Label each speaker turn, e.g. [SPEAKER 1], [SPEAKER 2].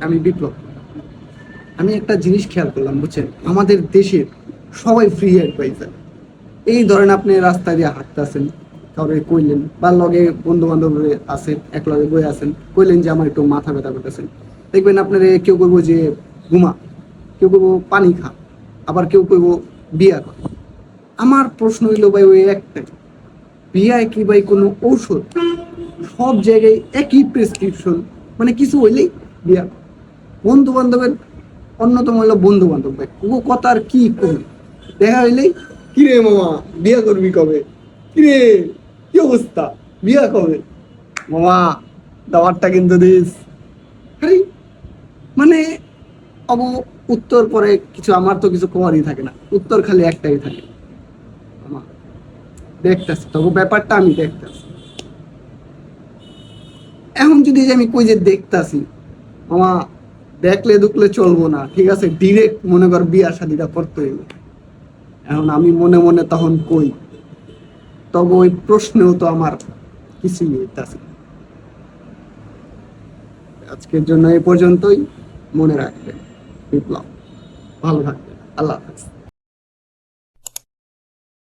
[SPEAKER 1] আমি বিপ্লব। আমি একটা জিনিস খেয়াল করলাম, বুঝছেন, আমাদের দেশের সবাই ফ্রি অ্যাডভাইজার। এই ধরেন আপনি রাস্তা দিয়ে হাঁটতেছেন, কাউরে কইলেন, বা লগে বন্ধু বান্ধব আছেন, এক লগে বয়ে আছেন, কইলেন যে আমার একটু মাথা ব্যথা করতেছেন, দেখবেন আপনার কেউ কইব যে ঘুমা, কেউ কইব পানি খা, আবার কেউ কইব বিয়া কর। আমার প্রশ্ন হইল ভাই ওই একটাই, বিয়ায় কি ভাই কোনো ঔষধ? সব জায়গায় একই প্রেসক্রিপশন, মানে কিছু হইলেই বিয়া। বন্ধু বান্ধবের অন্যতম হলো বন্ধু বান্ধব, ভাই ও কথা আর কি করবে, দেখা হইলেই কিরে মামা বিয়া করবি কবে, কিরে কি অবস্থা, বিয়া কবে, মামা দাওয়াতটা কিন্তু দিস। আরে মানে অব উত্তর পরে কিছু, আমার তো কিছু করারই থাকে না, উত্তর খালি একটাই থাকে, মামা দেখতেছি তবু ব্যাপারটা আমি দেখতেছি। এখন যদি যে আমি কই যে দেখতাছি, মামা দেখলে দুকলে চলবো না, ঠিক আছে, ডিরেক্ট মনে কর বিয়া শাদিটা করতে হইব। এখন আমি মনে মনে তখন কই, তবে ওই প্রশ্নেও তো আমার কিছুই হইতাছে না। আজকের জন্য এই পর্যন্তই। মনে রাখবেন বিপ্লব, ভালো থাকবেন, আল্লাহ হাফেজ।